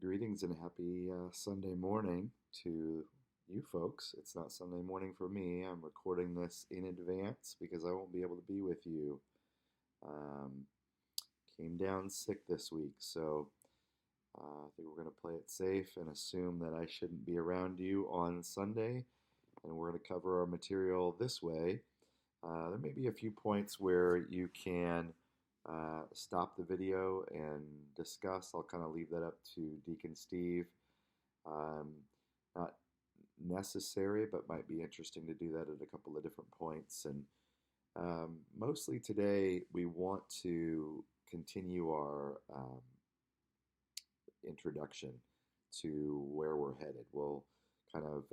Greetings and happy Sunday morning to you folks. It's not Sunday morning for me. I'm recording this in advance because I won't be able to be with you. Um, Came down sick this week, so I think we're going to play it safe and assume that I shouldn't be around you on Sunday. And we're going to cover our material this way. There may be a few points where you can stop the video and discuss. I'll kind of leave that up to Deacon Steve. Um, Not necessary, but might be interesting to do that at a couple of different points. And mostly today, we want to continue our introduction to where we're headed. We'll kind of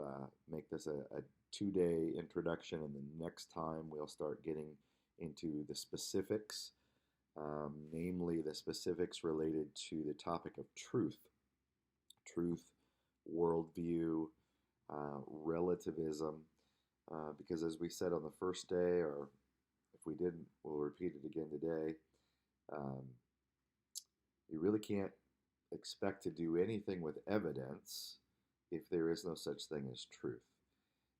make this a 2-day introduction, and the next time we'll start getting into the specifics, namely the specifics related to the topic of truth, worldview, relativism, because as we said on the first day, or if we didn't, we'll repeat it again today, um, you really can't expect to do anything with evidence if there is no such thing as truth.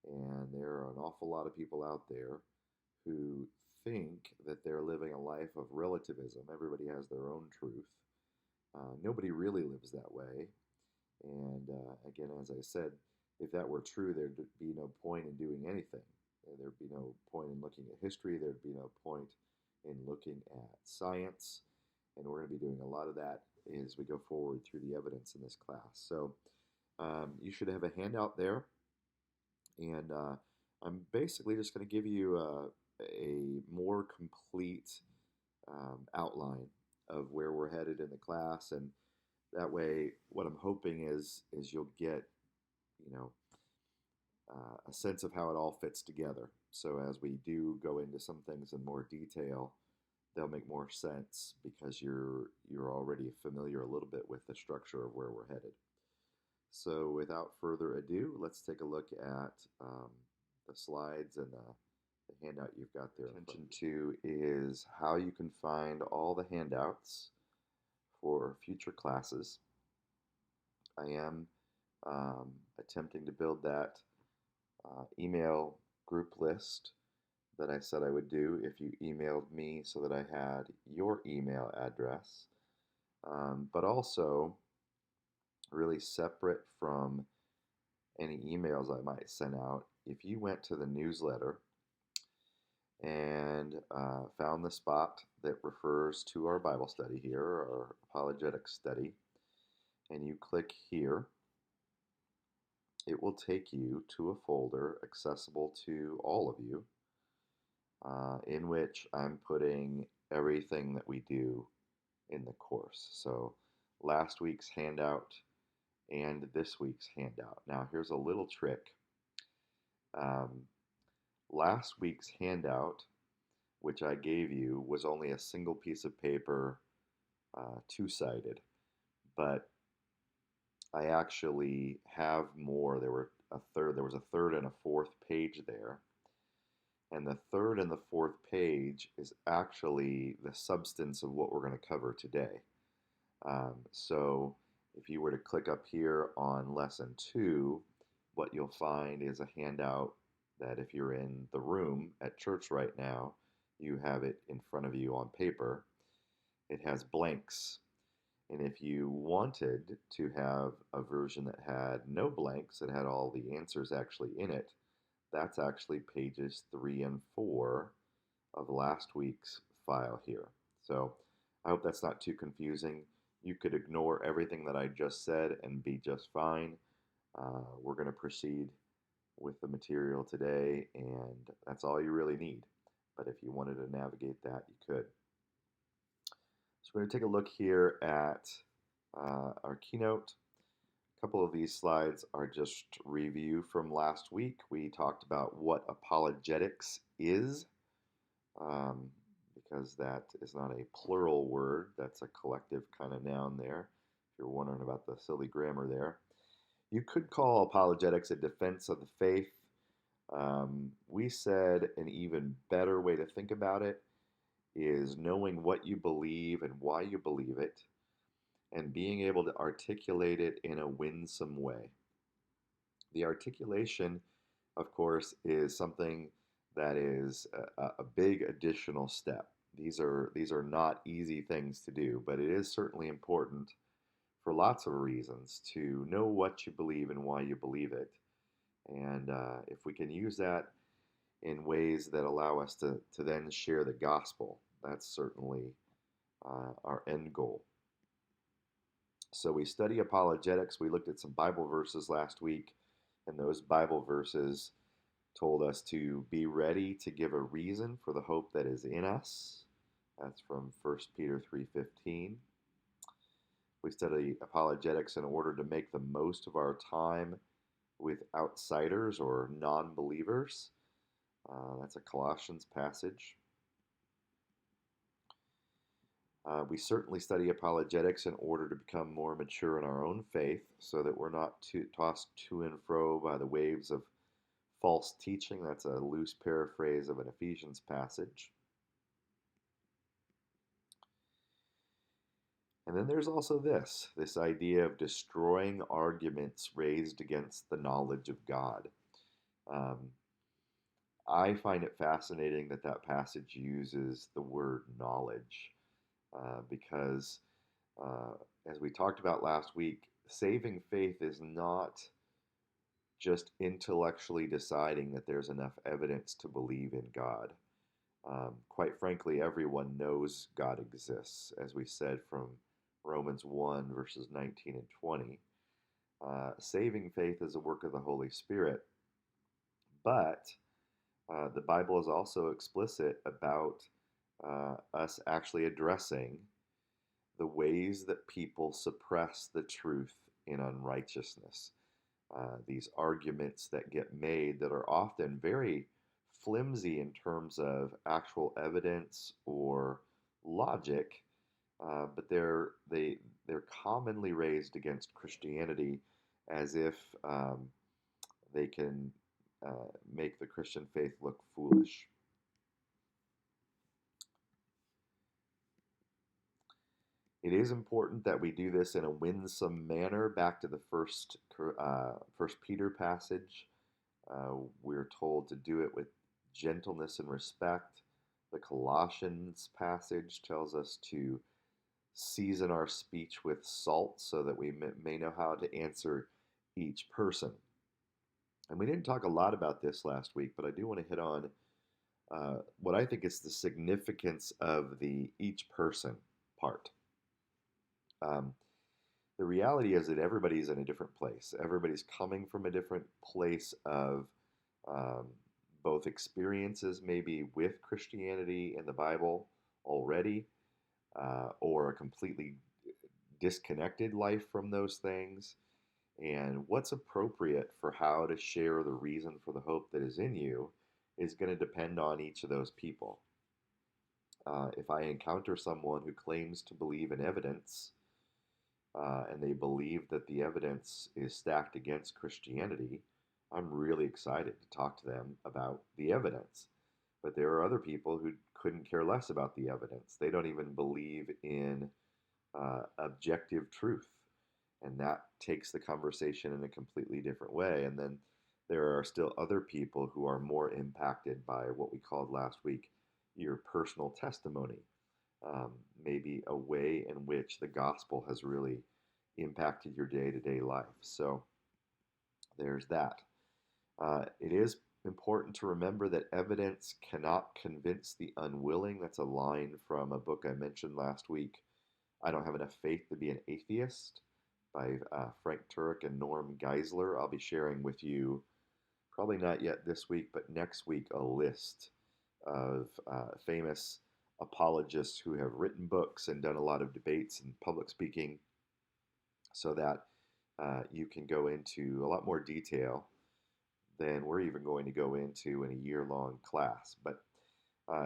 And there are an awful lot of people out there who think that they're living a life of relativism. Everybody has their own truth. Nobody really lives that way. And again, as I said, if that were true, there'd be no point in doing anything. There'd be no point in looking at history. There'd be no point in looking at science. And we're going to be doing a lot of that as we go forward through the evidence in this class. So you should have a handout there. And I'm basically just going to give you a more complete outline of where we're headed in the class. And that way, what I'm hoping is you'll get, a sense of how it all fits together. So as we do go into some things in more detail, they'll make more sense because you're already familiar a little bit with the structure of where we're headed. So without further ado, let's take a look at the slides and the handout you've got there. Attention to is how you can find all the handouts for future classes. I am attempting to build that email group list that I said I would do if you emailed me so that I had your email address, but also really separate from any emails I might send out. If you went to the newsletter and found the spot that refers to our Bible study here, our apologetic study, and you click here, it will take you to a folder accessible to all of you, in which I'm putting everything that we do in the course. So last week's handout and this week's handout. Now here's a little trick. Last week's handout, which I gave you, was only a single piece of paper, two-sided, but I actually have more. There was a third and a fourth page there. And the third and the fourth page is actually the substance of what we're going to cover today. So if you were to click up here on lesson 2, what you'll find is a handout that if you're in the room at church right now, you have it in front of you on paper. It has blanks. And if you wanted to have a version that had no blanks, that had all the answers actually in it, that's actually pages 3 and 4 of last week's file here. So I hope that's not too confusing. You could ignore everything that I just said and be just fine. We're going to proceed with the material today, and that's all you really need. But if you wanted to navigate that, you could. So we're going to take a look here at our keynote. A couple of these slides are just review from last week. We talked about what apologetics is, because that is not a plural word. That's a collective kind of noun there, if you're wondering about the silly grammar there. You could call apologetics a defense of the faith. We said an even better way to think about it is knowing what you believe and why you believe it, and being able to articulate it in a winsome way. The articulation, of course, is something that is a big additional step. These are not easy things to do, but it is certainly important for lots of reasons to know what you believe and why you believe it. And if we can use that in ways that allow us to then share the gospel, that's certainly our end goal. So we study apologetics. We looked at some Bible verses last week, and those Bible verses told us to be ready to give a reason for the hope that is in us. That's from 1 Peter 3:15. We study apologetics in order to make the most of our time with outsiders or non-believers. That's a Colossians passage. We certainly study apologetics in order to become more mature in our own faith so that we're not tossed to and fro by the waves of false teaching. That's a loose paraphrase of an Ephesians passage. And then there's also this idea of destroying arguments raised against the knowledge of God. Um, I find it fascinating that passage uses the word knowledge because, uh, as we talked about last week, saving faith is not just intellectually deciding that there's enough evidence to believe in God. Quite frankly, everyone knows God exists, as we said from Romans 1, verses 19 and 20. Saving faith is a work of the Holy Spirit, but the Bible is also explicit about us actually addressing the ways that people suppress the truth in unrighteousness. These arguments that get made that are often very flimsy in terms of actual evidence or logic, but they're commonly raised against Christianity as if they can make the Christian faith look foolish. It is important that we do this in a winsome manner. Back to the First Peter passage, we're told to do it with gentleness and respect. The Colossians passage tells us to season our speech with salt so that we may know how to answer each person. And we didn't talk a lot about this last week, but I do want to hit on what I think is the significance of the each person part. Um, the reality is that everybody's in a different place. Everybody's coming from a different place of um, both experiences, maybe with Christianity and the Bible already, or a completely disconnected life from those things. And what's appropriate for how to share the reason for the hope that is in you is going to depend on each of those people. If I encounter someone who claims to believe in evidence, and they believe that the evidence is stacked against Christianity, I'm really excited to talk to them about the evidence. But there are other people who couldn't care less about the evidence. They don't even believe in objective truth. And that takes the conversation in a completely different way. And then there are still other people who are more impacted by what we called last week your personal testimony. Maybe a way in which the gospel has really impacted your day-to-day life. So there's that. It is important to remember that evidence cannot convince the unwilling. That's a line from a book I mentioned last week, I Don't Have Enough Faith to Be an Atheist, by Frank Turek and Norm Geisler. I'll be sharing with you, probably not yet this week, but next week, a list of famous apologists who have written books and done a lot of debates and public speaking, so that you can go into a lot more detail than we're even going to go into in a year-long class. But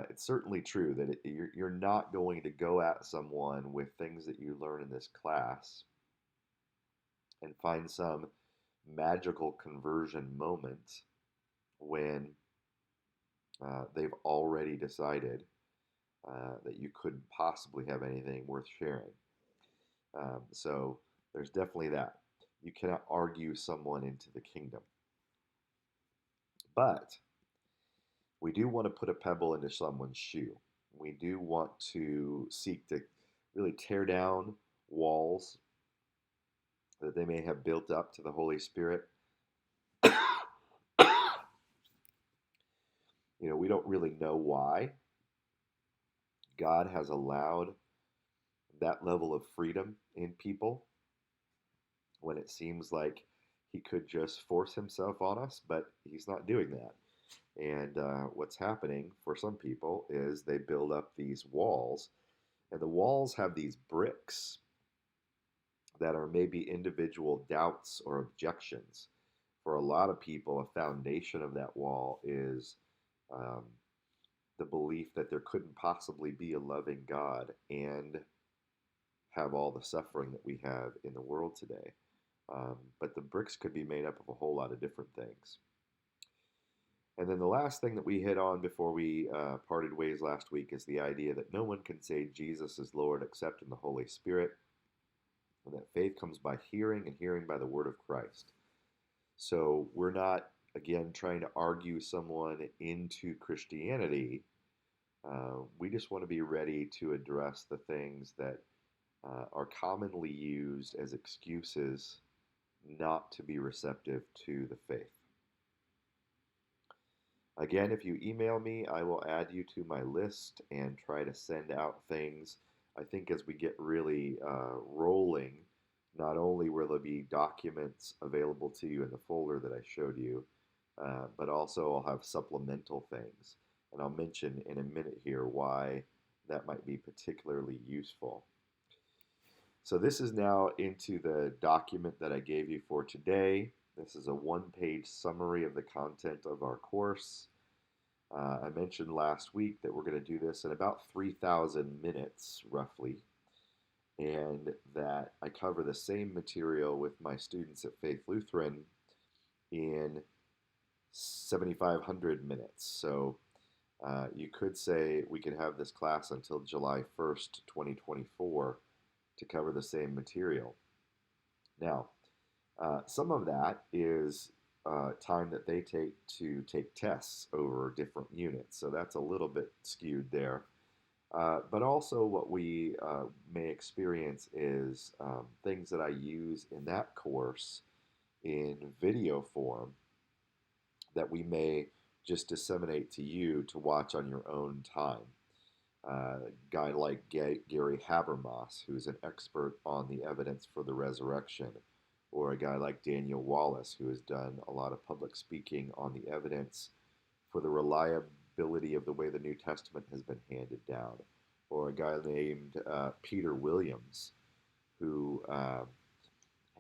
it's certainly true that you're not going to go at someone with things that you learn in this class and find some magical conversion moment when they've already decided that you couldn't possibly have anything worth sharing. So there's definitely that. You cannot argue someone into the kingdom. But we do want to put a pebble into someone's shoe. We do want to seek to really tear down walls that they may have built up to the Holy Spirit. We don't really know why God has allowed that level of freedom in people when it seems like he could just force himself on us, but he's not doing that. And what's happening for some people is they build up these walls, and the walls have these bricks that are maybe individual doubts or objections. For a lot of people, a foundation of that wall is um, the belief that there couldn't possibly be a loving God and have all the suffering that we have in the world today. But the bricks could be made up of a whole lot of different things. And then the last thing that we hit on before we parted ways last week is the idea that no one can say Jesus is Lord except in the Holy Spirit, and that faith comes by hearing, and hearing by the word of Christ. So we're not, again, trying to argue someone into Christianity. We just want to be ready to address the things that are commonly used as excuses not to be receptive to the faith. Again, if you email me, I will add you to my list and try to send out things. I think as we get really rolling, not only will there be documents available to you in the folder that I showed you, but also I'll have supplemental things. And I'll mention in a minute here why that might be particularly useful. So this is now into the document that I gave you for today. This is a one-page summary of the content of our course. I mentioned last week that we're going to do this in about 3,000 minutes, roughly, and that I cover the same material with my students at Faith Lutheran in 7,500 minutes. So you could say we could have this class until July 1st, 2024 to cover the same material. Now, some of that is time that they take to take tests over different units, so that's a little bit skewed there. But also what we may experience is things that I use in that course in video form that we may just disseminate to you to watch on your own time. A guy like Gary Habermas, who's an expert on the evidence for the resurrection, or a guy like Daniel Wallace, who has done a lot of public speaking on the evidence for the reliability of the way the New Testament has been handed down, or a guy named Peter Williams, who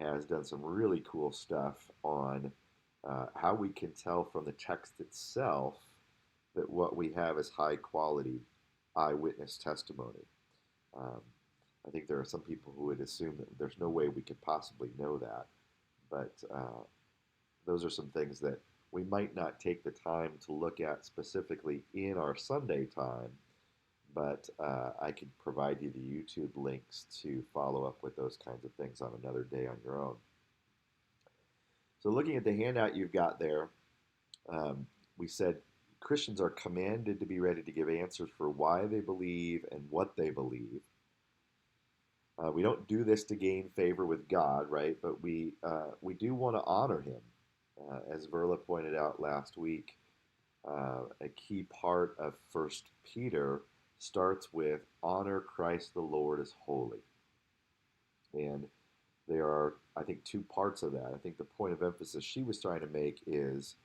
has done some really cool stuff on how we can tell from the text itself that what we have is high quality eyewitness testimony. Um, I think there are some people who would assume that there's no way we could possibly know that, but those are some things that we might not take the time to look at specifically in our Sunday time, but I could provide you the YouTube links to follow up with those kinds of things on another day on your own. So looking at the handout you've got there, we said Christians are commanded to be ready to give answers for why they believe and what they believe. We don't do this to gain favor with God, right? But we do want to honor Him. As Verla pointed out last week, a key part of 1 Peter starts with honor Christ the Lord as holy. And there are, I think, two parts of that. I think the point of emphasis she was trying to make is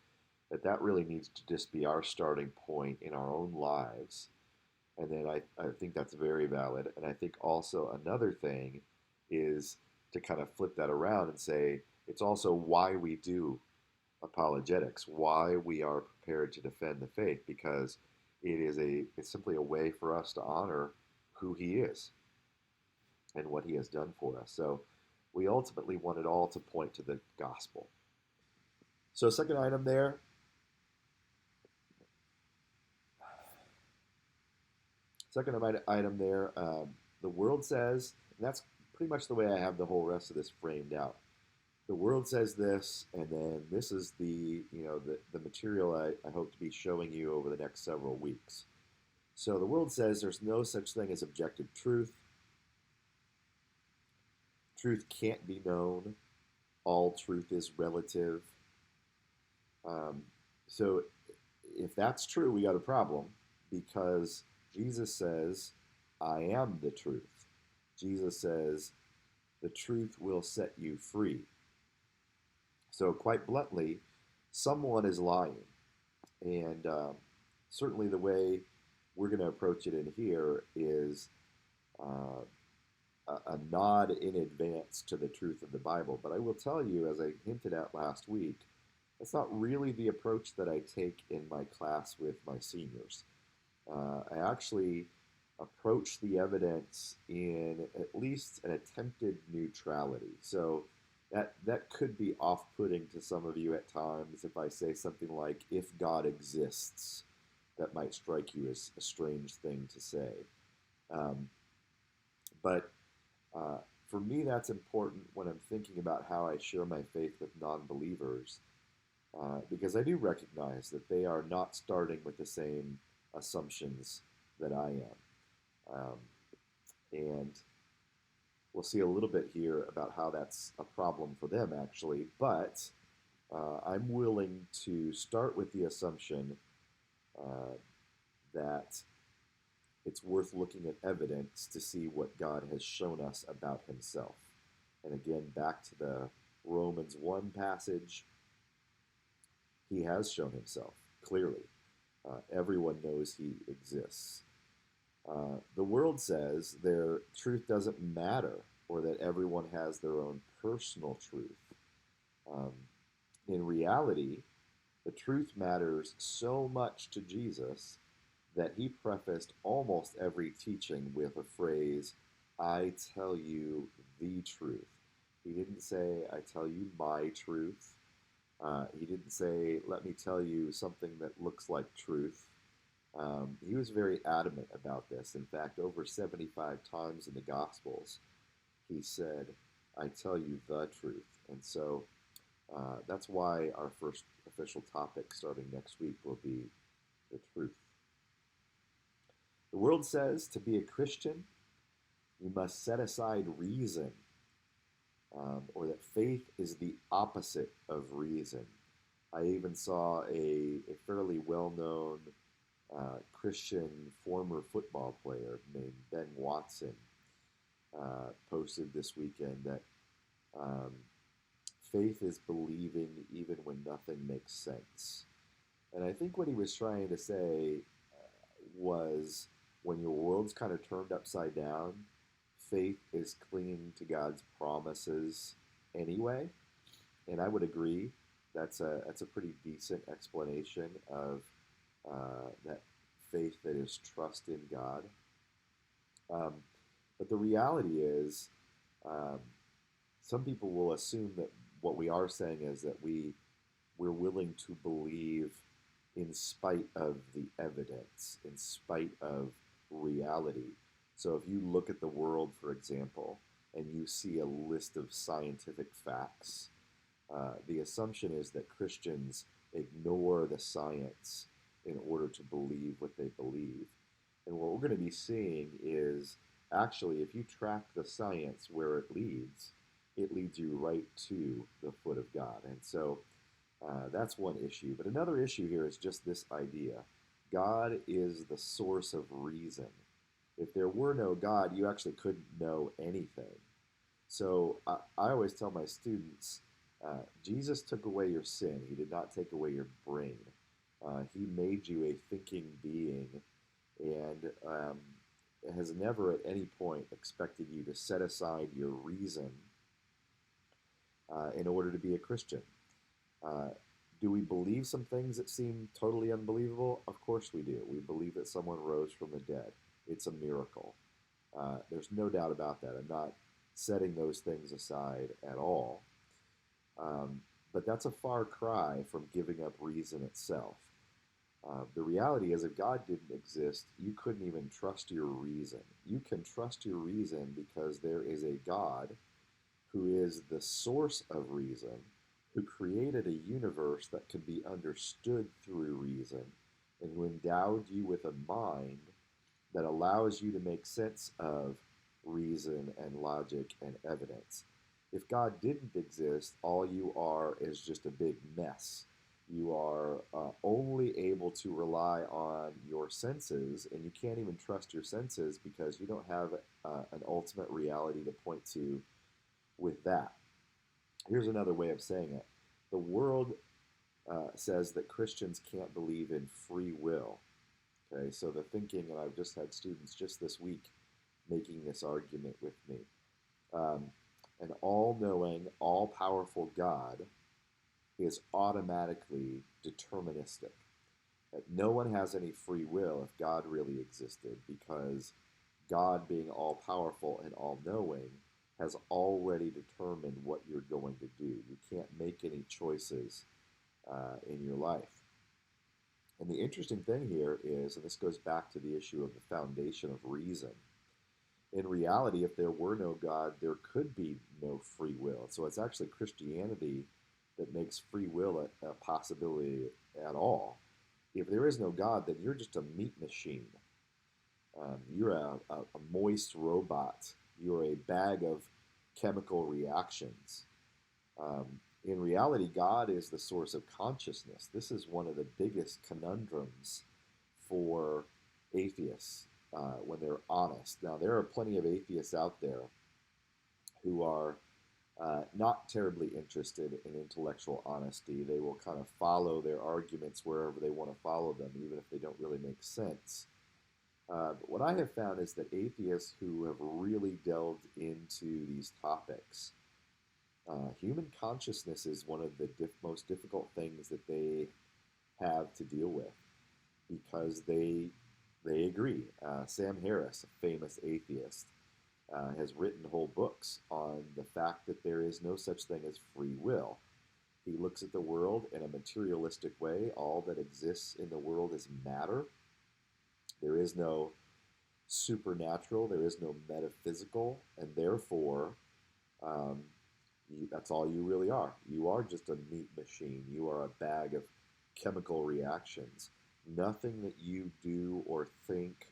that really needs to just be our starting point in our own lives. And then I think that's very valid. And I think also another thing is to kind of flip that around and say it's also why we do apologetics, why we are prepared to defend the faith, because it's simply a way for us to honor who He is and what He has done for us. So we ultimately want it all to point to the gospel. So second item there, the world says, and that's pretty much the way I have the whole rest of this framed out. The world says this, and then this is the material I hope to be showing you over the next several weeks. So the world says there's no such thing as objective truth. Truth can't be known. All truth is relative. Um, so if that's true, we got a problem because Jesus says, I am the truth. Jesus says, the truth will set you free. So quite bluntly, someone is lying. And certainly the way we're going to approach it in here is uh, a nod in advance to the truth of the Bible. But I will tell you, as I hinted at last week, that's not really the approach that I take in my class with my seniors. I actually approach the evidence in at least an attempted neutrality. So that could be off-putting to some of you at times if I say something like, if God exists. That might strike you as a strange thing to say. But for me, that's important when I'm thinking about how I share my faith with non-believers, because I do recognize that they are not starting with the same assumptions that I am. And we'll see a little bit here about how that's a problem for them, actually. But I'm willing to start with the assumption that it's worth looking at evidence to see what God has shown us about himself. And again, back to the Romans 1 passage, he has shown himself clearly. Everyone knows he exists. The world says their truth doesn't matter, or that everyone has their own personal truth. In reality, the truth matters so much to Jesus that he prefaced almost every teaching with a phrase, I tell you the truth. He didn't say, I tell you my truth. He didn't say, let me tell you something that looks like truth. He was very adamant about this. In fact, over 75 times in the Gospels, he said, I tell you the truth. And so that's why our first official topic starting next week will be the truth. The world says to be a Christian, you must set aside reason, or that faith is the opposite of reason. I even saw a fairly well-known Christian former football player named Ben Watson posted this weekend that faith is believing even when nothing makes sense. And I think what he was trying to say was when your world's kind of turned upside down, faith is clinging to God's promises anyway. And I would agree that's a pretty decent explanation of that faith that is trust in God. But the reality is, some people will assume that what we are saying is that we're willing to believe in spite of the evidence, in spite of reality. So if you look at the world, for example, and you see a list of scientific facts, the assumption is that Christians ignore the science in order to believe what they believe. And what we're going to be seeing is actually, if you track the science where it leads you right to the foot of God. And so that's one issue. But another issue here is just this idea. God is the source of reason. If there were no God, you actually couldn't know anything. So I always tell my students, Jesus took away your sin. He did not take away your brain. He made you a thinking being and has never at any point expected you to set aside your reason in order to be a Christian. Do we believe some things that seem totally unbelievable? Of course we do. We believe that someone rose from the dead. It's a miracle. There's no doubt about that. I'm not setting those things aside at all. But that's a far cry from giving up reason itself. The reality is, if God didn't exist, you couldn't even trust your reason. You can trust your reason because there is a God who is the source of reason, who created a universe that could be understood through reason, and who endowed you with a mind that allows you to make sense of reason and logic and evidence. If God didn't exist, all you are is just a big mess. You are only able to rely on your senses, and you can't even trust your senses because you don't have an ultimate reality to point to with that. Here's another way of saying it. The world says that Christians can't believe in free will. Okay, so the thinking, and I've just had students just this week making this argument with me. Um, an all knowing, all powerful God is automatically deterministic. That no one has any free will if God really existed, because God, being all powerful and all knowing, has already determined what you're going to do. You can't make any choices in your life. And the interesting thing here is, and this goes back to the issue of the foundation of reason. In reality, if there were no God, there could be no free will. So it's actually Christianity that makes free will a possibility at all. If there is no God, then you're just a meat machine. You're a moist robot. You're a bag of chemical reactions. Um, in reality, God is the source of consciousness. This is one of the biggest conundrums for atheists when they're honest. Now, there are plenty of atheists out there who are not terribly interested in intellectual honesty. They will kind of follow their arguments wherever they want to follow them, even if they don't really make sense. But what I have found is that atheists who have really delved into these topics, human consciousness is one of the most difficult things that they have to deal with because they agree. Sam Harris, a famous atheist, has written whole books on the fact that there is no such thing as free will. He looks at the world in a materialistic way. All that exists in the world is matter. There is no supernatural, there is no metaphysical, and therefore, um, that's all you really are. You are just a meat machine. You are a bag of chemical reactions. Nothing that you do or think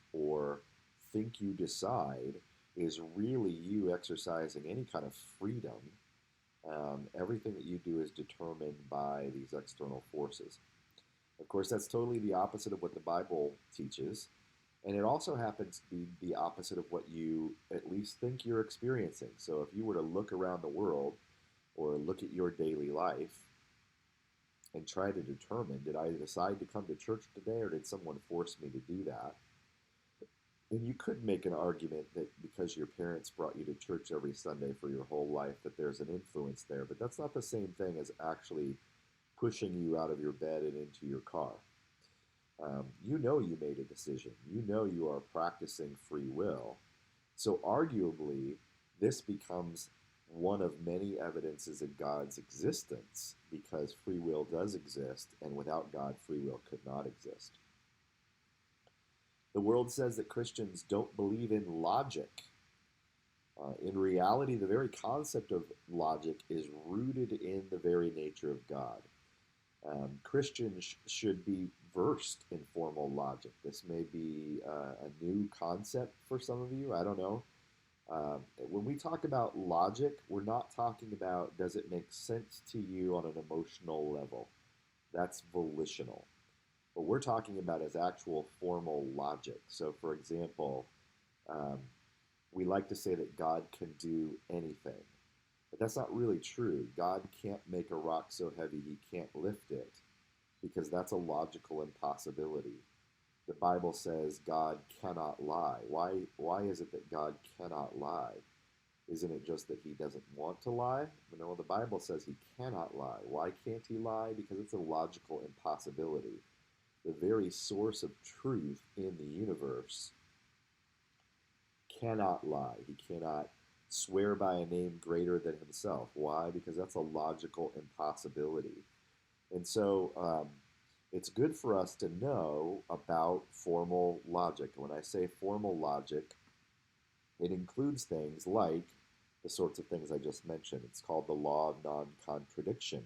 you decide is really you exercising any kind of freedom. Everything that you do is determined by these external forces. Of course, that's totally the opposite of what the Bible teaches. And it also happens to be the opposite of what you at least think you're experiencing. So if you were to look around the world or look at your daily life and try to determine, did I decide to come to church today or did someone force me to do that? And you could make an argument that because your parents brought you to church every Sunday for your whole life that there's an influence there, but that's not the same thing as actually pushing you out of your bed and into your car. You know you made a decision. You know you are practicing free will. So arguably, this becomes one of many evidences of God's existence because free will does exist, and without God, free will could not exist. The world says that Christians don't believe in logic. In reality, the very concept of logic is rooted in the very nature of God. Christians should be versed in formal logic. This may be a new concept for some of you. I don't know. When we talk about logic, we're not talking about does it make sense to you on an emotional level. That's volitional. What we're talking about is actual formal logic. So, for example, um, we like to say that God can do anything. But that's not really true. God can't make a rock so heavy he can't lift it because that's a logical impossibility. The Bible says God cannot lie. Why is it that God cannot lie? Isn't it just that he doesn't want to lie? No, the Bible says he cannot lie. Why can't he lie? Because it's a logical impossibility. The very source of truth in the universe cannot lie. He cannot swear by a name greater than himself. Why? Because that's a logical impossibility. And so it's good for us to know about formal logic. When I say formal logic, it includes things like the sorts of things I just mentioned. It's called the law of non-contradiction,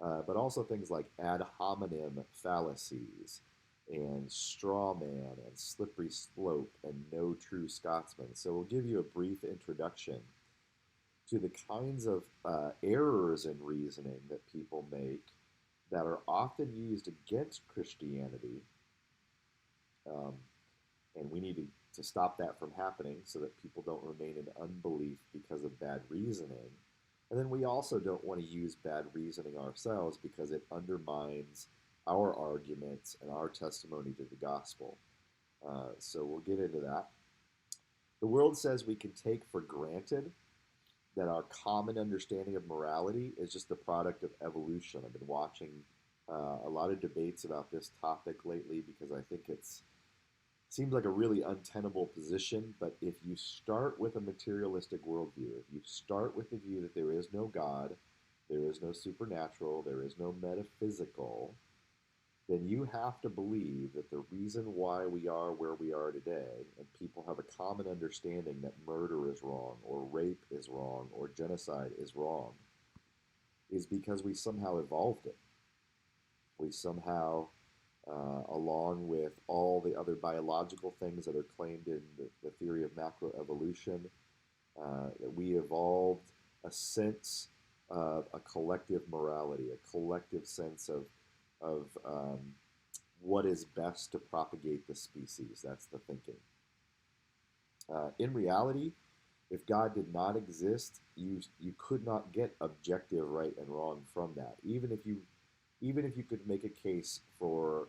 but also things like ad hominem fallacies and straw man and slippery slope and no true Scotsman. So we'll give you a brief introduction to the kinds of errors in reasoning that people make that are often used against Christianity. Um, and we need to stop that from happening so that people don't remain in unbelief because of bad reasoning. And then we also don't want to use bad reasoning ourselves because it undermines our arguments and our testimony to the gospel. So we'll get into that. The world says we can take for granted that our common understanding of morality is just the product of evolution. I've been watching a lot of debates about this topic lately because I think it's seems like a really untenable position, but if you start with a materialistic worldview, if you start with the view that there is no God, there is no supernatural, there is no metaphysical, then you have to believe that the reason why we are where we are today, and people have a common understanding that murder is wrong, or rape is wrong, or genocide is wrong, is because we somehow evolved it. We somehow along with all the other biological things that are claimed in the theory of macroevolution, that we evolved a sense of a collective morality, a collective sense of what is best to propagate the species. That's the thinking. In reality, if God did not exist, you could not get objective right and wrong from that. Even if you could make a case for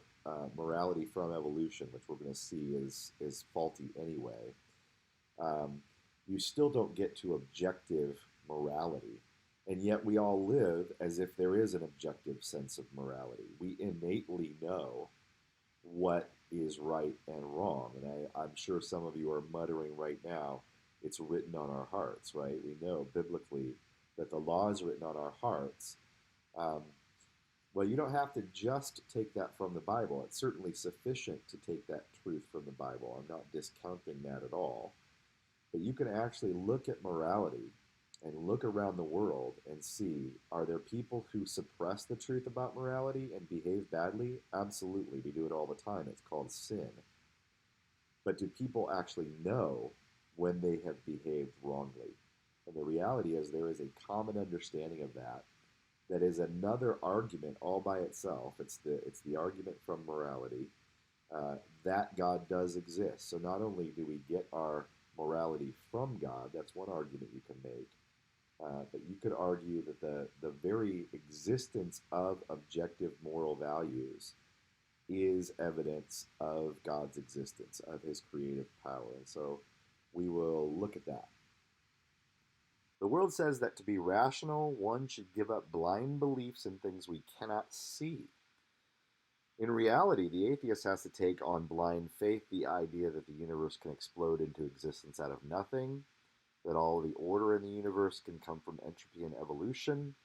morality from evolution, which we're going to see is faulty anyway, you still don't get to objective morality. And yet we all live as if there is an objective sense of morality. We innately know what is right and wrong. And I'm sure some of you are muttering right now, it's written on our hearts, right? We know biblically that the law is written on our hearts. Well, you don't have to just take that from the Bible. It's certainly sufficient to take that truth from the Bible. I'm not discounting that at all. But you can actually look at morality and look around the world and see, are there people who suppress the truth about morality and behave badly? Absolutely. We do it all the time. It's called sin. But do people actually know when they have behaved wrongly? And the reality is there is a common understanding of that. That is another argument all by itself. It's the argument from morality that God does exist. So not only do we get our morality from God, that's one argument you can make, but you could argue that the very existence of objective moral values is evidence of God's existence, of his creative power. And so we will look at that. The world says that to be rational, one should give up blind beliefs in things we cannot see. In reality, the atheist has to take on blind faith the idea that the universe can explode into existence out of nothing, that all the order in the universe can come from entropy and evolution,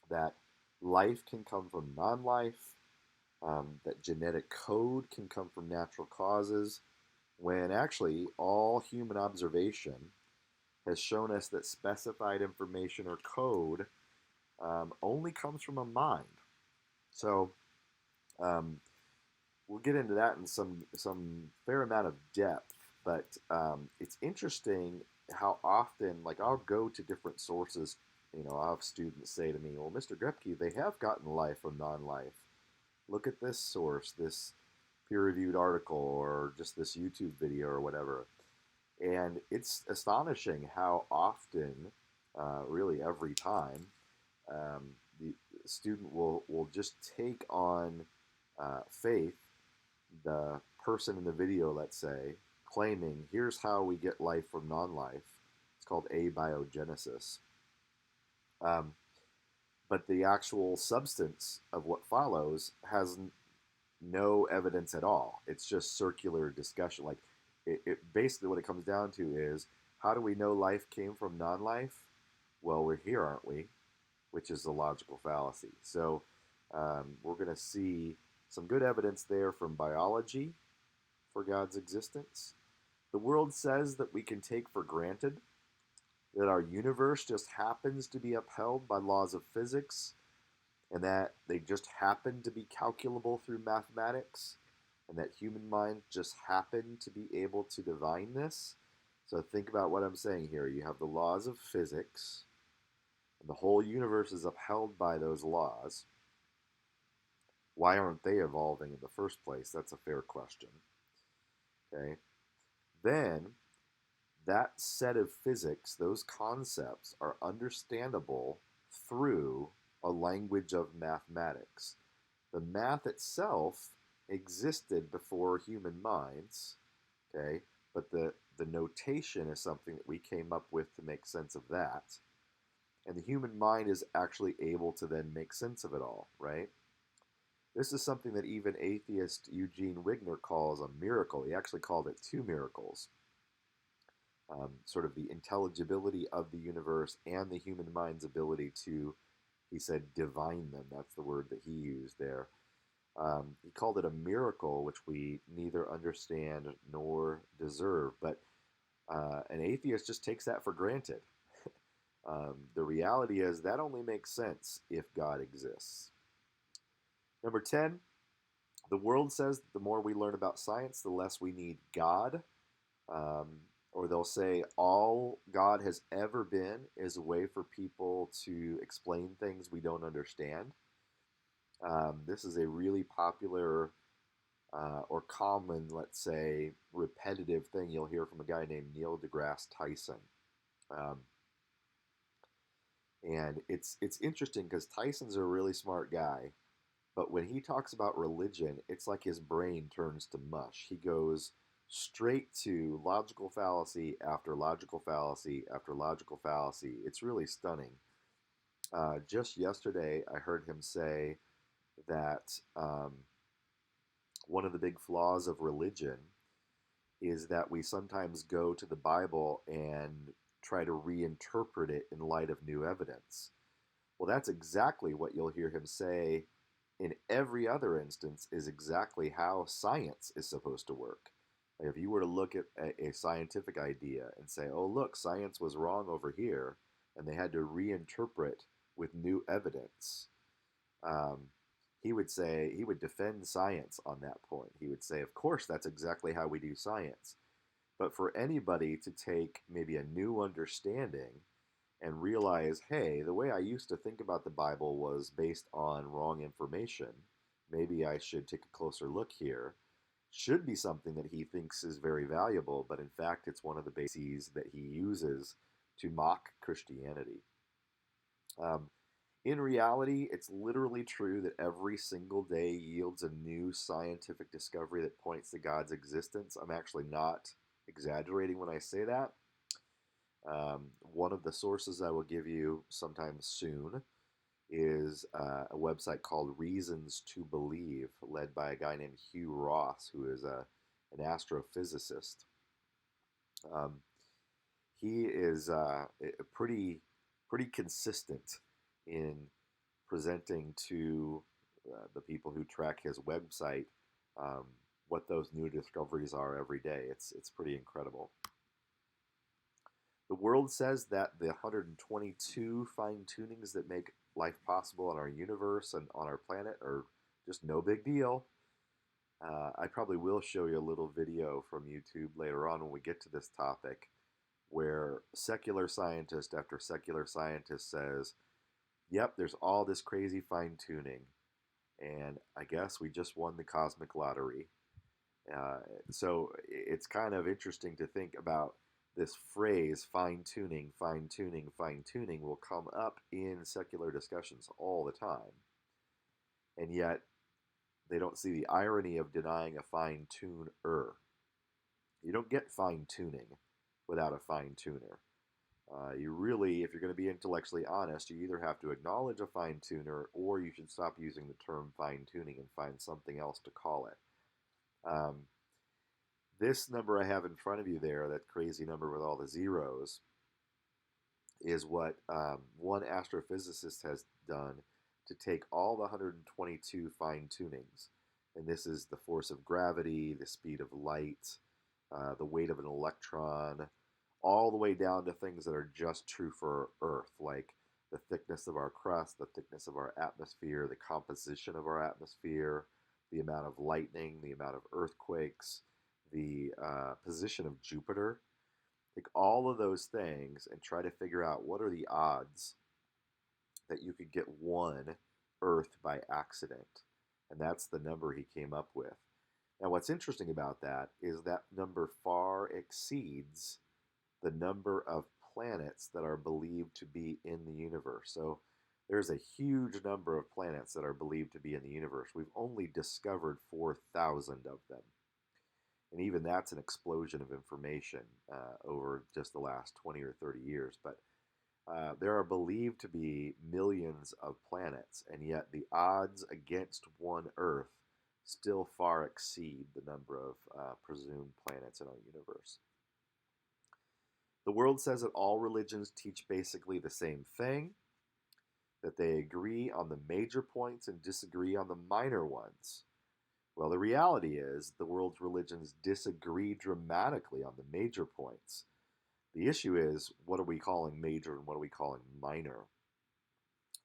that life can come from non-life, that genetic code can come from natural causes, when actually all human observation has shown us that specified information or code only comes from a mind. So we'll get into that in some fair amount of depth, but it's interesting how often, like I'll go to different sources, I'll have students say to me, well, Mr. Grepke, they have gotten life from non-life. Look at this source, this peer-reviewed article, or just this YouTube video or whatever. And it's astonishing how often, really every time, the student will just take on faith, the person in the video, let's say, claiming, here's how we get life from non-life. It's called abiogenesis. But the actual substance of what follows has no evidence at all. It's just circular discussion. Like, it basically what it comes down to is, how do we know life came from non-life? Well, we're here, aren't we? Which is the logical fallacy. So we're going to see some good evidence there from biology for God's existence. The world says that we can take for granted that our universe just happens to be upheld by laws of physics and that they just happen to be calculable through mathematics and that human minds just happen to be able to divine this. So think about what I'm saying here. You have the laws of physics, and the whole universe is upheld by those laws. Why aren't they evolving in the first place? That's a fair question. Okay. Then that set of physics, those concepts are understandable through a language of mathematics. The math itself existed before human minds, okay, but the notation is something that we came up with to make sense of that. And the human mind is actually able to then make sense of it all, right? This is something that even atheist Eugene Wigner calls a miracle. He actually called it two miracles. Sort of the intelligibility of the universe and the human mind's ability to, he said, divine them. That's the word that he used there. He called it a miracle, which we neither understand nor deserve. But an atheist just takes that for granted. The reality is that only makes sense if God exists. Number 10, the world says that the more we learn about science, the less we need God. Or they'll say all God has ever been is a way for people to explain things we don't understand. This is a really popular or common, let's say, repetitive thing you'll hear from a guy named Neil deGrasse Tyson. And it's interesting because Tyson's a really smart guy, but when he talks about religion, it's like his brain turns to mush. He goes straight to logical fallacy after logical fallacy after logical fallacy. It's really stunning. Just yesterday, I heard him say that one of the big flaws of religion is that we sometimes go to the Bible and try to reinterpret it in light of new evidence. Well, that's exactly what you'll hear him say in every other instance, is exactly how science is supposed to work. Like if you were to look at a scientific idea and say, oh, look, science was wrong over here, and they had to reinterpret with new evidence, he would say, he would defend science on that point. He would say, of course, that's exactly how we do science. But for anybody to take maybe a new understanding and realize, hey, the way I used to think about the Bible was based on wrong information, maybe I should take a closer look here, should be something that he thinks is very valuable, but in fact, it's one of the bases that he uses to mock Christianity. In reality, it's literally true that every single day yields a new scientific discovery that points to God's existence. I'm actually not exaggerating when I say that. One of the sources I will give you sometime soon is a website called Reasons to Believe, led by a guy named Hugh Ross, who is an astrophysicist. He is pretty consistent in presenting to the people who track his website what those new discoveries are every day. It's pretty incredible. The world says that the 122 fine-tunings that make life possible in our universe and on our planet are just no big deal. I probably will show you a little video from YouTube later on when we get to this topic where secular scientist after secular scientist says, yep, there's all this crazy fine-tuning, and I guess we just won the cosmic lottery. So it's kind of interesting to think about this phrase, fine-tuning, fine-tuning, fine-tuning, will come up in secular discussions all the time. And yet, they don't see the irony of denying a fine-tuner. You don't get fine-tuning without a fine-tuner. You really, if you're going to be intellectually honest, you either have to acknowledge a fine-tuner or you should stop using the term fine-tuning and find something else to call it. This number I have in front of you there, that crazy number with all the zeros, is what one astrophysicist has done to take all the 122 fine-tunings And this is the force of gravity, the speed of light, the weight of an electron, all the way down to things that are just true for Earth, like the thickness of our crust, the thickness of our atmosphere, the composition of our atmosphere, the amount of lightning, the amount of earthquakes, the position of Jupiter. Take all of those things and try to figure out what are the odds that you could get one Earth by accident. And that's the number he came up with. Now, what's interesting about that is that number far exceeds the number of planets that are believed to be in the universe. So there's a huge number of planets that are believed to be in the universe. We've only discovered 4,000 of them. And even that's an explosion of information over just the last 20 or 30 years. But there are believed to be millions of planets, and yet the odds against one Earth still far exceed the number of presumed planets in our universe. The world says that all religions teach basically the same thing, that they agree on the major points and disagree on the minor ones. Well, the reality is the world's religions disagree dramatically on the major points. The issue is, what are we calling major and what are we calling minor?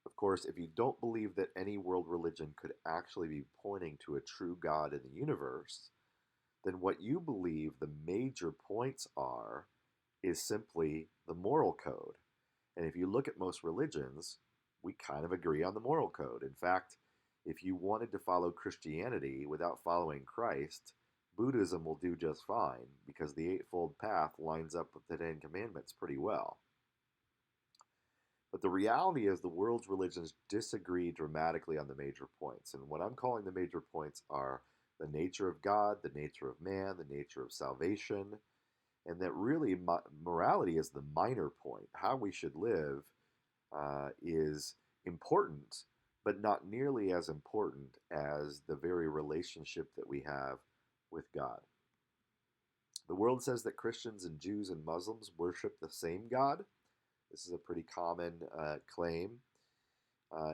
Of course, if you don't believe that any world religion could actually be pointing to a true God in the universe, then what you believe the major points are is simply the moral code. And if you look at most religions, we kind of agree on the moral code. In fact, if you wanted to follow Christianity without following Christ, Buddhism will do just fine because the Eightfold Path lines up with the Ten Commandments pretty well. But the reality is the world's religions disagree dramatically on the major points. And what I'm calling the major points are the nature of God, the nature of man, the nature of salvation, and that really morality is the minor point. How we should live is important, but not nearly as important as the very relationship that we have with God. The world says that Christians and Jews and Muslims worship the same God. This is a pretty common claim.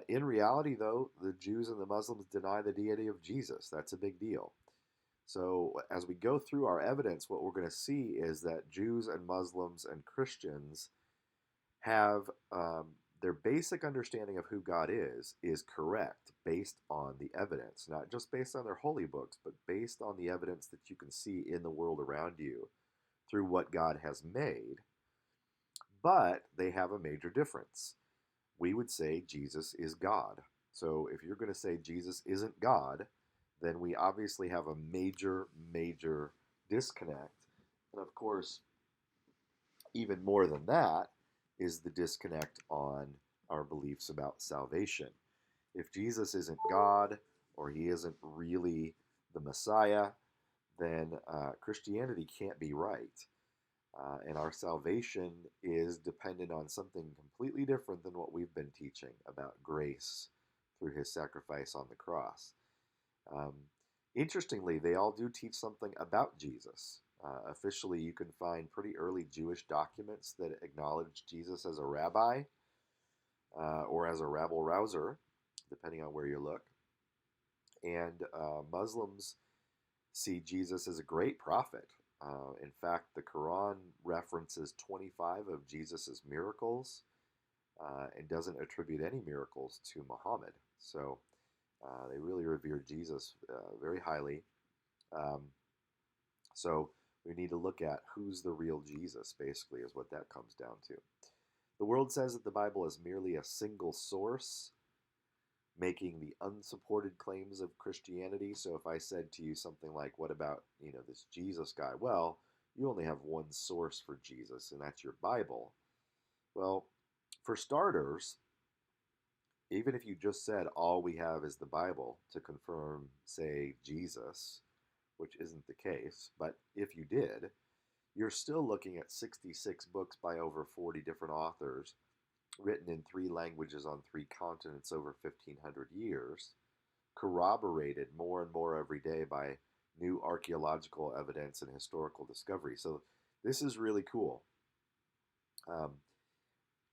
In reality, though, the Jews and the Muslims deny the deity of Jesus. That's a big deal. So as we go through our evidence, what we're going to see is that Jews and Muslims and Christians have their basic understanding of who God is correct based on the evidence, not just based on their holy books, but based on the evidence that you can see in the world around you through what God has made. But they have a major difference. We would say Jesus is God. So if you're going to say Jesus isn't God, then we obviously have a major, major disconnect. And of course, even more than that is the disconnect on our beliefs about salvation. If Jesus isn't God, or he isn't really the Messiah, then Christianity can't be right. And our salvation is dependent on something completely different than what we've been teaching about grace through his sacrifice on the cross. Interestingly, they all do teach something about Jesus. Officially, you can find pretty early Jewish documents that acknowledge Jesus as a rabbi or as a rabble-rouser, depending on where you look. And Muslims see Jesus as a great prophet. In fact, the Quran references 25 of Jesus' miracles and doesn't attribute any miracles to Muhammad. So they really revere Jesus very highly. So we need to look at who's the real Jesus, basically, is what that comes down to. The world says that the Bible is merely a single source, making the unsupported claims of Christianity. So if I said to you something like, what about, this Jesus guy? Well, you only have one source for Jesus, and that's your Bible. Well, for starters, even if you just said all we have is the Bible to confirm, say, Jesus, which isn't the case, but if you did, you're still looking at 66 books by over 40 different authors, written in 3 languages on 3 continents over 1,500 years, corroborated more and more every day by new archaeological evidence and historical discovery. So this is really cool.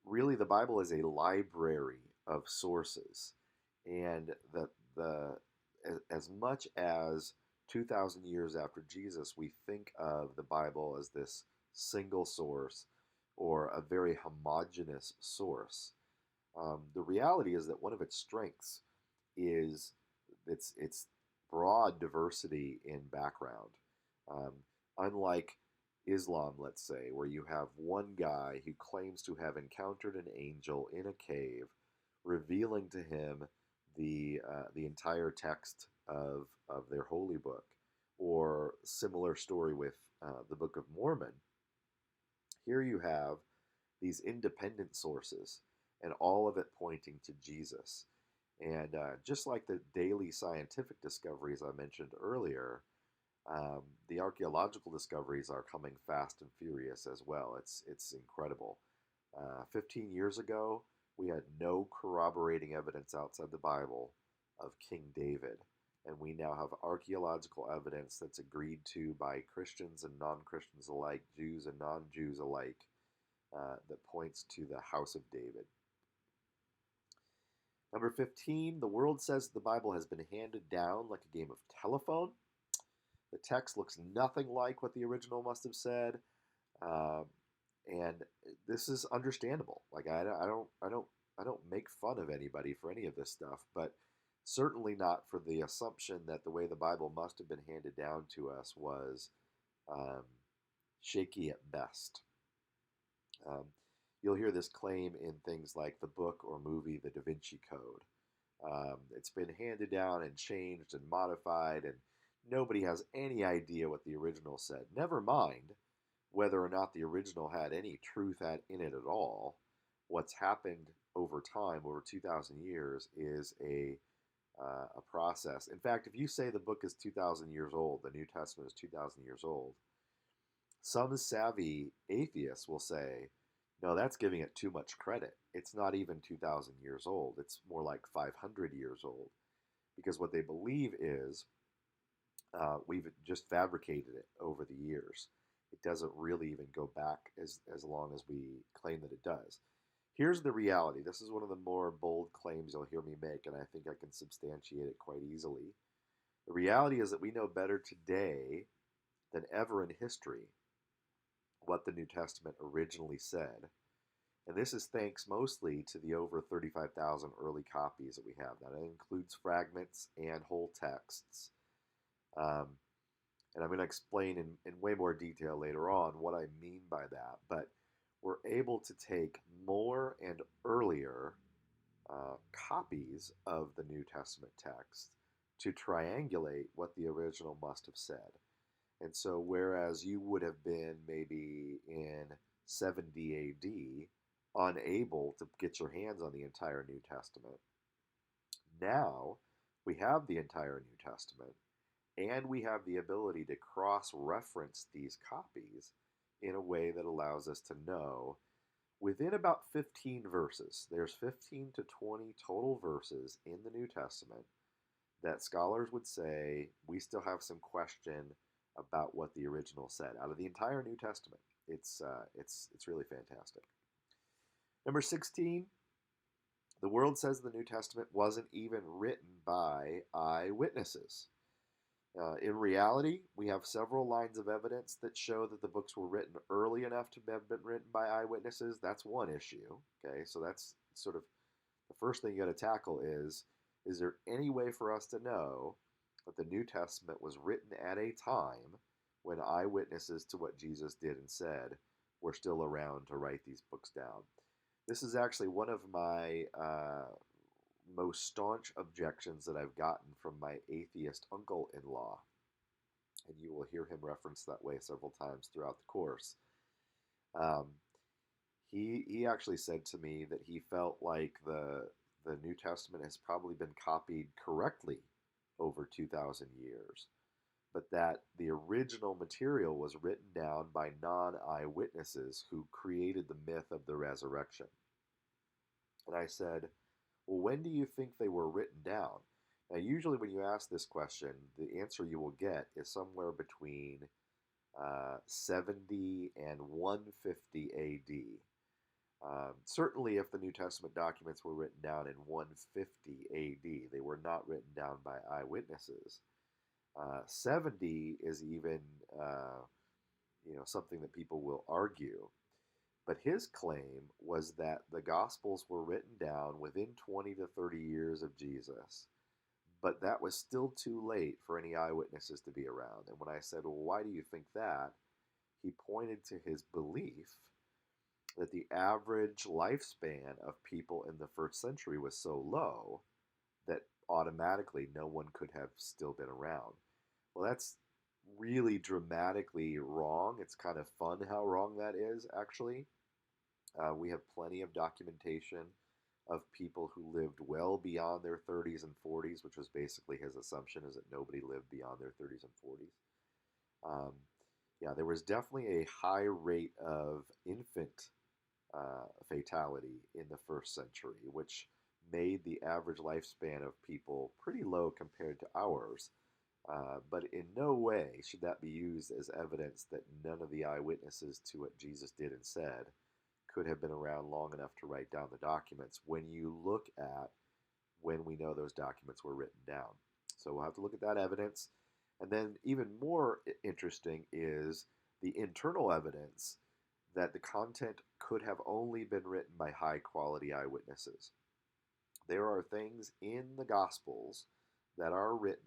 Really, the Bible is a library of sources, and as much as 2,000 years after Jesus, we think of the Bible as this single source or a very homogeneous source. The reality is that one of its strengths is its broad diversity in background. Um, Unlike Islam, let's say, where you have one guy who claims to have encountered an angel in a cave, revealing to him the entire text of their holy book, or similar story with the Book of Mormon. Here you have these independent sources, and all of it pointing to Jesus. And just like the daily scientific discoveries I mentioned earlier, the archaeological discoveries are coming fast and furious as well. It's incredible. 15 years ago, we had no corroborating evidence outside the Bible of King David. And we now have archaeological evidence that's agreed to by Christians and non-Christians alike, Jews and non-Jews alike, that points to the house of David. Number 15, the world says the Bible has been handed down like a game of telephone. The text looks nothing like what the original must have said, and this is understandable. Like I don't make fun of anybody for any of this stuff, but certainly not for the assumption that the way the Bible must have been handed down to us was shaky at best. You'll hear this claim in things like the book or movie The Da Vinci Code. It's been handed down and changed and modified, and nobody has any idea what the original said. Never mind whether or not the original had any truth in it at all. What's happened over time, over 2,000 years, is a process. In fact, if you say the book is 2,000 years old, the New Testament is 2,000 years old, some savvy atheists will say, no, that's giving it too much credit. It's not even 2,000 years old. It's more like 500 years old. Because what they believe is we've just fabricated it over the years. It doesn't really even go back as long as we claim that it does. Here's the reality. This is one of the more bold claims you'll hear me make, and I think I can substantiate it quite easily. The reality is that we know better today than ever in history what the New Testament originally said. And this is thanks mostly to the over 35,000 early copies that we have. Now, that includes fragments and whole texts. And I'm going to explain in way more detail later on what I mean by that. But we're able to take more and earlier copies of the New Testament text to triangulate what the original must have said. And so whereas you would have been maybe in 70 AD unable to get your hands on the entire New Testament, now we have the entire New Testament, and we have the ability to cross-reference these copies in a way that allows us to know within about 15 verses, there's 15 to 20 total verses in the New Testament that scholars would say we still have some question about what the original said. Out of the entire New Testament, it's really fantastic. Number 16, the world says the New Testament wasn't even written by eyewitnesses. In reality, we have several lines of evidence that show that the books were written early enough to have been written by eyewitnesses. That's one issue. Okay, so that's sort of the first thing you got to tackle is there any way for us to know that the New Testament was written at a time when eyewitnesses to what Jesus did and said were still around to write these books down? This is actually one of my most staunch objections that I've gotten from my atheist uncle-in-law. And you will hear him referenced that way several times throughout the course. He actually said to me that he felt like the New Testament has probably been copied correctly over 2,000 years, but that the original material was written down by non-eyewitnesses who created the myth of the resurrection. And I said, well, when do you think they were written down? Now, usually when you ask this question, the answer you will get is somewhere between 70 and 150 AD. Certainly, if the New Testament documents were written down in 150 AD, they were not written down by eyewitnesses. 70 is even, something that people will argue. But his claim was that the Gospels were written down within 20 to 30 years of Jesus, but that was still too late for any eyewitnesses to be around. And when I said, well, why do you think that? He pointed to his belief that the average lifespan of people in the first century was so low that automatically no one could have still been around. Well, that's really dramatically wrong. It's kind of fun how wrong that is, actually. We have plenty of documentation of people who lived well beyond their 30s and 40s, which was basically his assumption, is that nobody lived beyond their 30s and 40s. Yeah, there was definitely a high rate of infant fatality in the first century, which made the average lifespan of people pretty low compared to ours. But in no way should that be used as evidence that none of the eyewitnesses to what Jesus did and said could have been around long enough to write down the documents when you look at when we know those documents were written down. So we'll have to look at that evidence. And then even more interesting is the internal evidence that the content could have only been written by high quality eyewitnesses. There are things in the Gospels that are written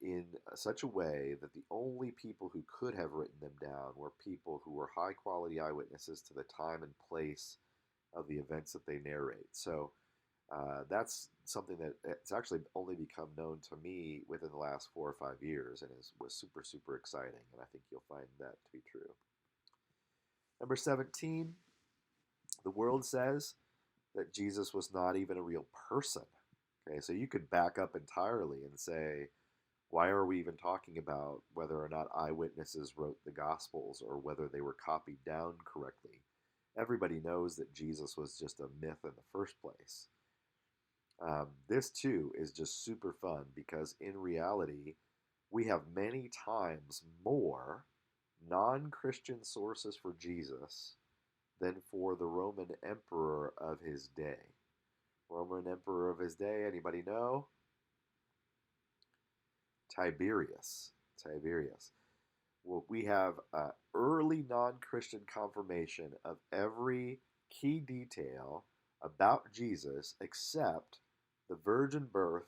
in such a way that the only people who could have written them down were people who were high quality eyewitnesses to the time and place of the events that they narrate. So that's something that it's actually only become known to me within the last 4 or 5 years, and was super, super exciting, and I think you'll find that to be true. Number 17, the world says that Jesus was not even a real person. Okay, so you could back up entirely and say, why are we even talking about whether or not eyewitnesses wrote the Gospels or whether they were copied down correctly? Everybody knows that Jesus was just a myth in the first place. This too is just super fun because in reality, we have many times more non-Christian sources for Jesus than for the Roman emperor of his day. Roman emperor of his day, anybody know? Tiberius. Well, we have early non-Christian confirmation of every key detail about Jesus except the virgin birth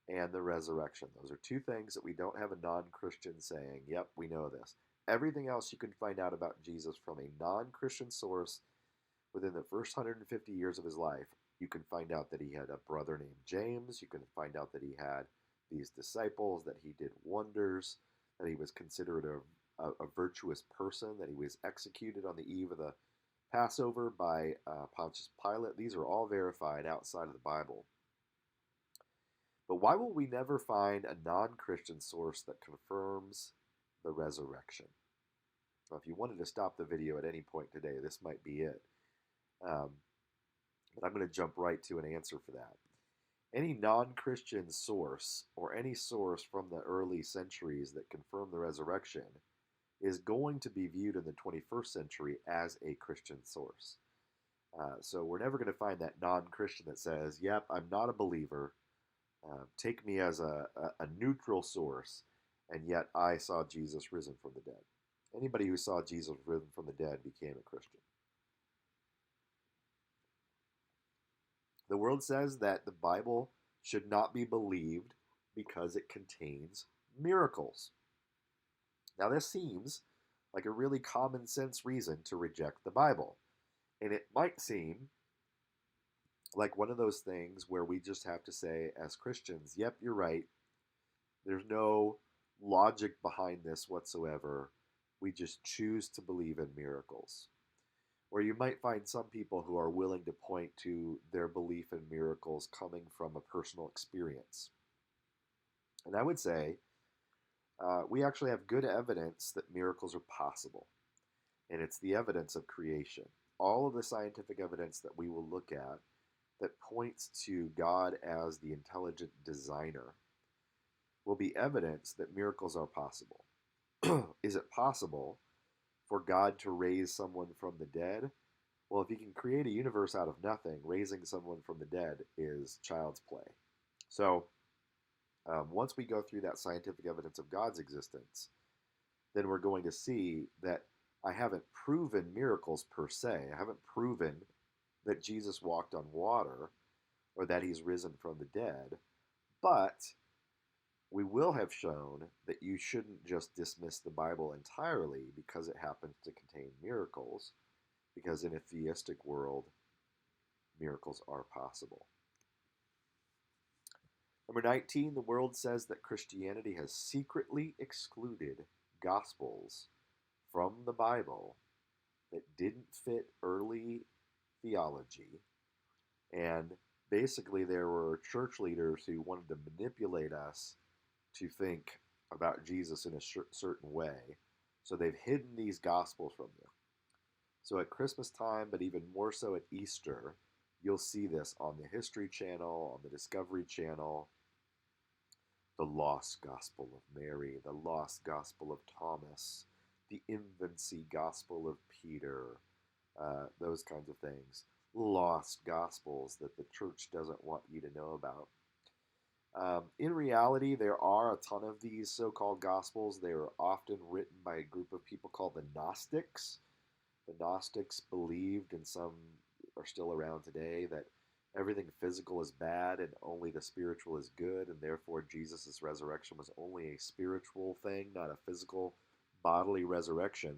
and the resurrection. Those are two things that we don't have a non-Christian saying, yep, we know this. Everything else you can find out about Jesus from a non-Christian source within the first 150 years of his life. You can find out that he had a brother named James. You can find out that he had these disciples, that he did wonders, that he was considered a virtuous person, that he was executed on the eve of the Passover by Pontius Pilate. These are all verified outside of the Bible. But why will we never find a non-Christian source that confirms the resurrection? Well, if you wanted to stop the video at any point today, this might be it. But I'm going to jump right to an answer for that. Any non-Christian source, or any source from the early centuries that confirm the resurrection, is going to be viewed in the 21st century as a Christian source. So we're never going to find that non-Christian that says, yep, I'm not a believer, take me as a neutral source, and yet I saw Jesus risen from the dead. Anybody who saw Jesus risen from the dead became a Christian. The world says that the Bible should not be believed because it contains miracles. Now, this seems like a really common sense reason to reject the Bible. And it might seem like one of those things where we just have to say, as Christians, yep, you're right. There's no logic behind this whatsoever. We just choose to believe in miracles. Or you might find some people who are willing to point to their belief in miracles coming from a personal experience. And I would say we actually have good evidence that miracles are possible. And it's the evidence of creation. All of the scientific evidence that we will look at that points to God as the intelligent designer will be evidence that miracles are possible. Is it possible for God to raise someone from the dead? Well, if you can create a universe out of nothing, raising someone from the dead is child's play. So, once we go through that scientific evidence of God's existence, then we're going to see that I haven't proven miracles per se. I haven't proven that Jesus walked on water or that he's risen from the dead, but we will have shown that you shouldn't just dismiss the Bible entirely because it happens to contain miracles, because in a theistic world, miracles are possible. Number 19, the world says that Christianity has secretly excluded gospels from the Bible that didn't fit early theology. And basically, there were church leaders who wanted to manipulate us to think about Jesus in a certain way. So they've hidden these gospels from you. So at Christmas time, but even more so at Easter, you'll see this on the History Channel, on the Discovery Channel. The lost gospel of Mary, the lost gospel of Thomas, the infancy gospel of Peter, those kinds of things. Lost gospels that the church doesn't want you to know about. In reality, there are a ton of these so-called gospels. They are often written by a group of people called the Gnostics. The Gnostics believed, and some are still around today, that everything physical is bad and only the spiritual is good, and therefore Jesus' resurrection was only a spiritual thing, not a physical bodily resurrection.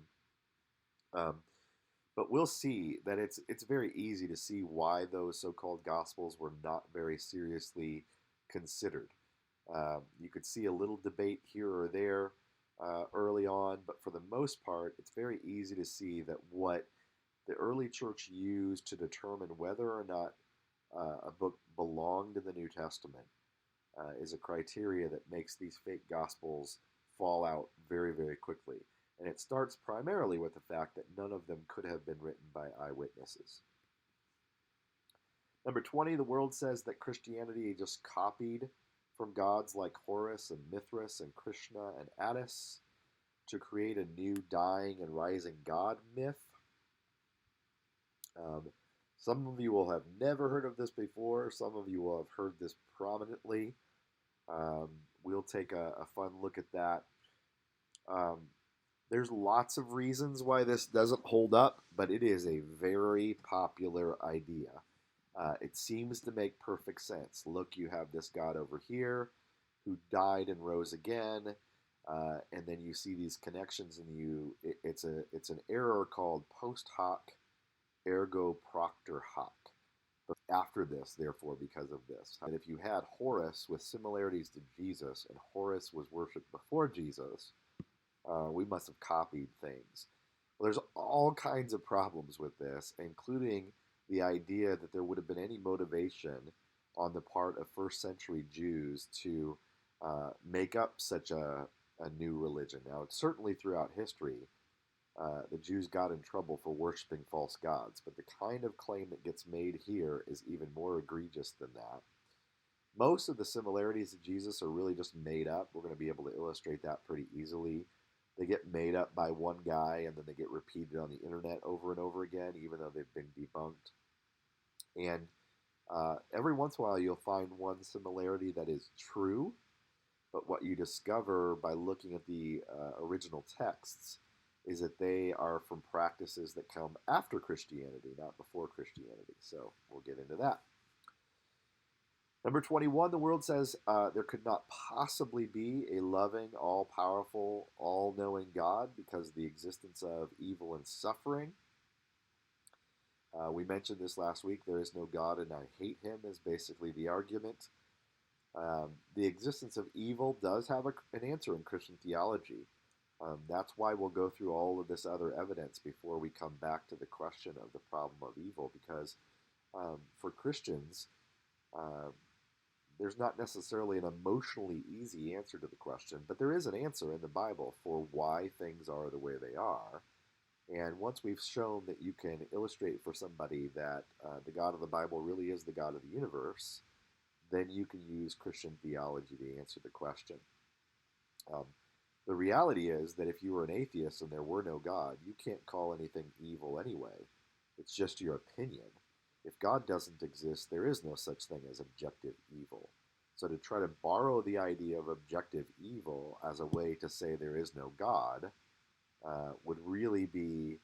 But we'll see that it's very easy to see why those so-called gospels were not very seriously considered. You could see a little debate here or there early on, but for the most part, it's very easy to see that what the early church used to determine whether or not a book belonged in the New Testament is a criteria that makes these fake gospels fall out very, very quickly. And it starts primarily with the fact that none of them could have been written by eyewitnesses. Number 20, the world says that Christianity just copied from gods like Horus and Mithras and Krishna and Attis to create a new dying and rising god myth. Some of you will have never heard of this before. Some of you will have heard this prominently. We'll take a fun look at that. There's lots of reasons why this doesn't hold up, but it is a very popular idea. It seems to make perfect sense. Look, you have this God over here who died and rose again, and then you see these connections, and it's an error called post hoc ergo propter hoc. But after this, therefore, because of this. And if you had Horus with similarities to Jesus, and Horus was worshipped before Jesus, we must have copied things. Well, there's all kinds of problems with this, including the idea that there would have been any motivation on the part of first century Jews to make up such a new religion. Now, certainly throughout history, the Jews got in trouble for worshiping false gods, but the kind of claim that gets made here is even more egregious than that. Most of the similarities to Jesus are really just made up. We're going to be able to illustrate that pretty easily. They get made up by one guy, and then they get repeated on the internet over and over again, even though they've been debunked. And every once in a while, you'll find one similarity that is true, but what you discover by looking at the original texts is that they are from practices that come after Christianity, not before Christianity. So we'll get into that. Number 21, the world says there could not possibly be a loving, all-powerful, all-knowing God because of the existence of evil and suffering. We mentioned this last week. There is no God and I hate him is basically the argument. The existence of evil does have an answer in Christian theology. That's why we'll go through all of this other evidence before we come back to the question of the problem of evil, because for Christians, there's not necessarily an emotionally easy answer to the question, but there is an answer in the Bible for why things are the way they are. And once we've shown that you can illustrate for somebody that the God of the Bible really is the God of the universe, then you can use Christian theology to answer the question. The reality is that if you were an atheist and there were no God, you can't call anything evil anyway. It's just your opinion. If God doesn't exist, there is no such thing as objective evil. So to try to borrow the idea of objective evil as a way to say there is no God would really be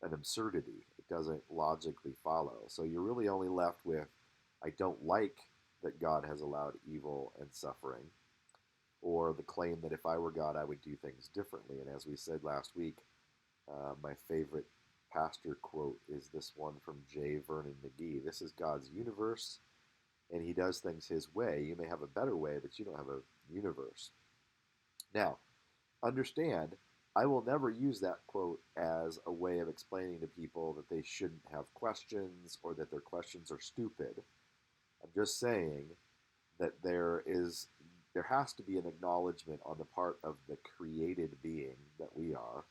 an absurdity. It doesn't logically follow. So you're really only left with, I don't like that God has allowed evil and suffering, or the claim that if I were God, I would do things differently. And as we said last week, my favorite pastor quote is this one from J. Vernon McGee. This is God's universe, and he does things his way. You may have a better way, but you don't have a universe. Now, understand, I will never use that quote as a way of explaining to people that they shouldn't have questions or that their questions are stupid. I'm just saying that there has to be an acknowledgement on the part of the created being that we are,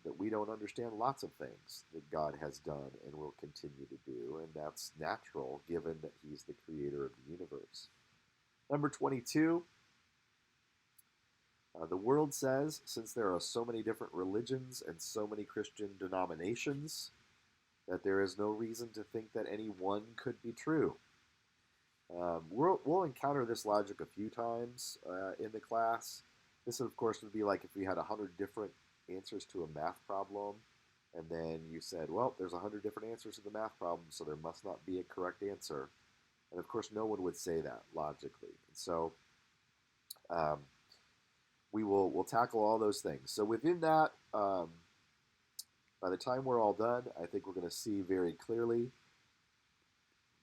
that we don't understand lots of things that God has done and will continue to do, and that's natural given that he's the creator of the universe. Number 22, the world says, since there are so many different religions and so many Christian denominations, that there is no reason to think that any one could be true. We'll encounter this logic a few times in the class. This, of course, would be like if we had 100 different answers to a math problem, and then you said, well, there's 100 different answers to the math problem, so there must not be a correct answer. And of course, no one would say that logically. And so we'll tackle all those things. So within that, by the time we're all done, I think we're going to see very clearly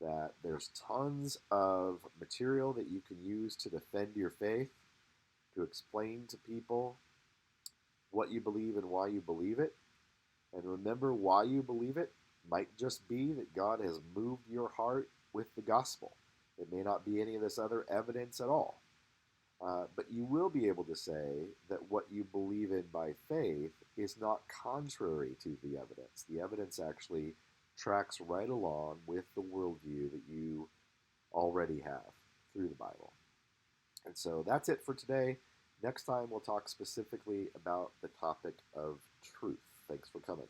that there's tons of material that you can use to defend your faith, to explain to people what you believe and why you believe it. And remember, why you believe it might just be that God has moved your heart with the gospel. It may not be any of this other evidence at all. But you will be able to say that what you believe in by faith is not contrary to the evidence. The evidence actually tracks right along with the worldview that you already have through the Bible. And so that's it for today. Next time we'll talk specifically about the topic of truth. Thanks for coming.